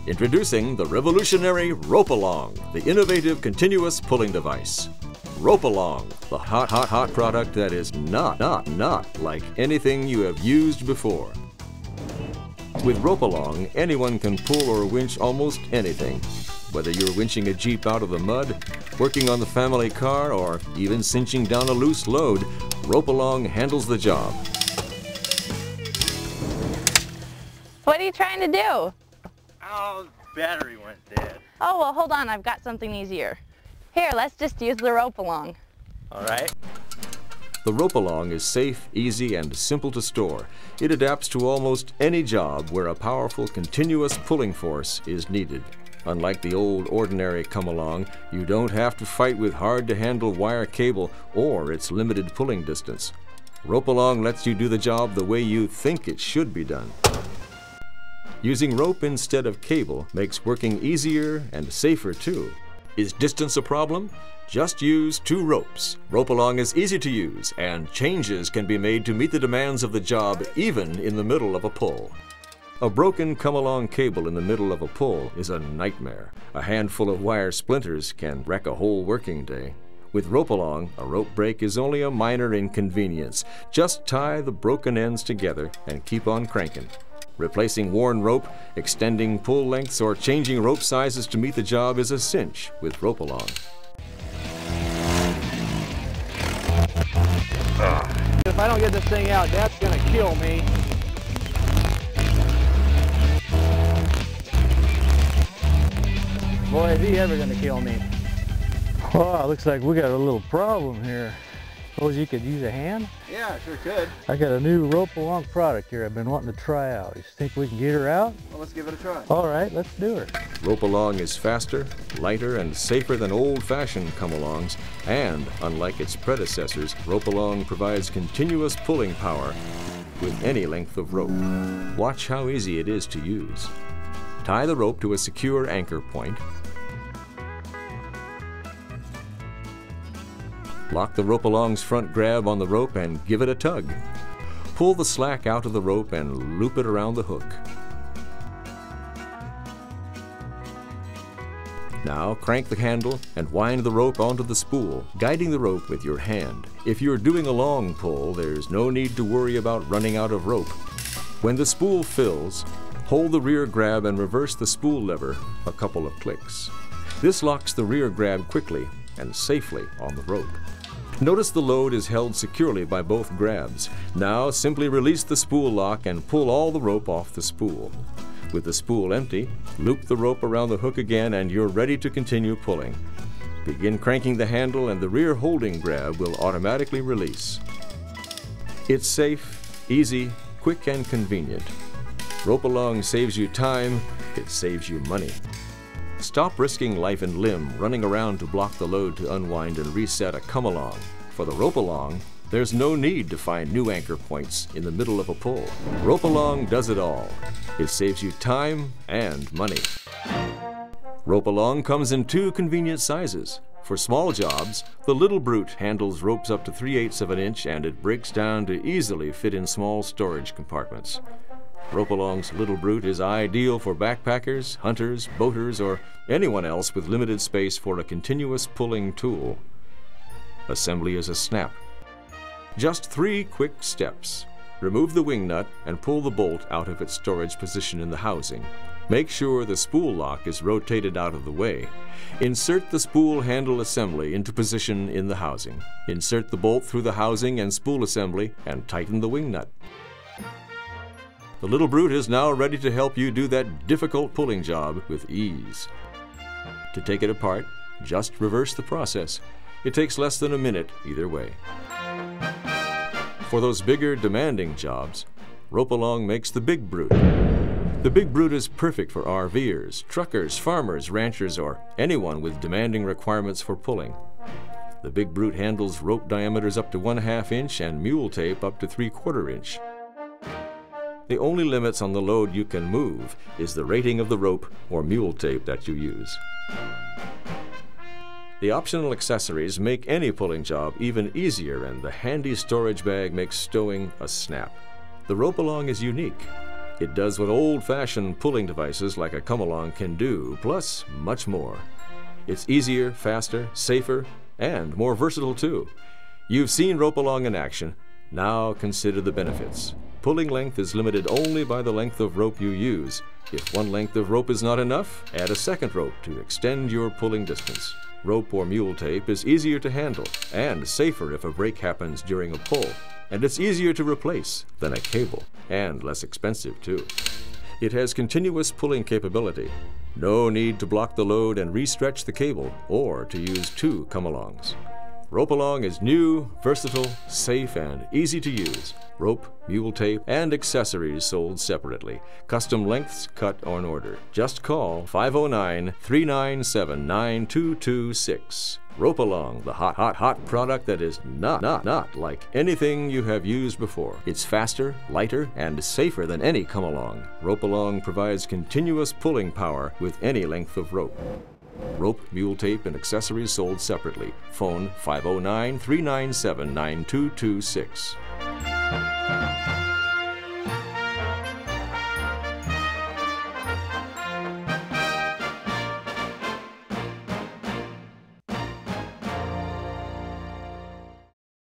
Introducing the revolutionary Rope-Along, the innovative continuous pulling device. Rope-Along, the hot product that is not like anything you have used before. With Rope-Along, anyone can pull or winch almost anything. Whether you're winching a Jeep out of the mud, working on the family car, or even cinching down a loose load, Rope-Along handles the job. What are you trying to do? Oh, the battery went dead. Oh, well, hold on. I've got something easier. Here, let's just use the Rope-Along. All right. The Rope-Along is safe, easy, and simple to store. It adapts to almost any job where a powerful, continuous pulling force is needed. Unlike the old ordinary come-along, you don't have to fight with hard-to-handle wire cable or its limited pulling distance. Rope-Along lets you do the job the way you think it should be done. Using rope instead of cable makes working easier and safer too. Is distance a problem? Just use 2 ropes. Rope-Along is easy to use, and changes can be made to meet the demands of the job even in the middle of a pull. A broken come-along cable in the middle of a pull is a nightmare. A handful of wire splinters can wreck a whole working day. With Rope-Along, a rope break is only a minor inconvenience. Just tie the broken ends together and keep on cranking. Replacing worn rope, extending pull lengths, or changing rope sizes to meet the job is a cinch with Rope-Along. If I don't get this thing out, Dad's gonna kill me. Boy, is he ever gonna kill me. Oh, looks like we got a little problem here. Suppose you could use a hand? Yeah, sure could. I got a new Rope-Along product here I've been wanting to try out. You think we can get her out? Well, let's give it a try. All right, let's do her. Rope-Along is faster, lighter, and safer than old-fashioned come-alongs, and, unlike its predecessors, Rope-Along provides continuous pulling power with any length of rope. Watch how easy it is to use. Tie the rope to a secure anchor point. Lock the Rope-Along's front grab on the rope and give it a tug. Pull the slack out of the rope and loop it around the hook. Now crank the handle and wind the rope onto the spool, guiding the rope with your hand. If you're doing a long pull, there's no need to worry about running out of rope. When the spool fills, hold the rear grab and reverse the spool lever a couple of clicks. This locks the rear grab quickly and safely on the rope. Notice the load is held securely by both grabs. Now simply release the spool lock and pull all the rope off the spool. With the spool empty, loop the rope around the hook again and you're ready to continue pulling. Begin cranking the handle and the rear holding grab will automatically release. It's safe, easy, quick, and convenient. Rope-Along saves you time, it saves you money. Stop risking life and limb running around to block the load to unwind and reset a come-along. For the Rope-Along, there's no need to find new anchor points in the middle of a pull. Rope-Along does it all. It saves you time and money. Rope-Along comes in 2 convenient sizes. For small jobs, the Little Brute handles ropes up to 3/8 of an inch and it breaks down to easily fit in small storage compartments. Rope-Along's Little Brute is ideal for backpackers, hunters, boaters, or anyone else with limited space for a continuous pulling tool. Assembly is a snap. Just 3 quick steps. Remove the wing nut and pull the bolt out of its storage position in the housing. Make sure the spool lock is rotated out of the way. Insert the spool handle assembly into position in the housing. Insert the bolt through the housing and spool assembly and tighten the wing nut. The Little Brute is now ready to help you do that difficult pulling job with ease. To take it apart, just reverse the process. It takes less than a minute either way. For those bigger, demanding jobs, Rope-Along makes the Big Brute. The Big Brute is perfect for RVers, truckers, farmers, ranchers, or anyone with demanding requirements for pulling. The Big Brute handles rope diameters up to 1/2 inch and mule tape up to 3/4 inch. The only limits on the load you can move is the rating of the rope or mule tape that you use. The optional accessories make any pulling job even easier, and the handy storage bag makes stowing a snap. The Rope-Along is unique. It does what old-fashioned pulling devices like a come-along can do, plus much more. It's easier, faster, safer, and more versatile too. You've seen rope-along in action. Now consider the benefits. Pulling length is limited only by the length of rope you use. If one length of rope is not enough, add a second rope to extend your pulling distance. Rope or mule tape is easier to handle and safer if a break happens during a pull. And it's easier to replace than a cable, and less expensive too. It has continuous pulling capability. No need to block the load and re-stretch the cable or to use two come-alongs. Rope-along is new, versatile, safe, and easy to use. Rope, mule tape, and accessories sold separately. Custom lengths cut on order. Just call 509-397-9226. Rope-along, the hot product that is not like anything you have used before. It's faster, lighter, and safer than any come-along. Rope-along provides continuous pulling power with any length of rope. Rope, mule tape, and accessories sold separately. Phone 509-397-9226.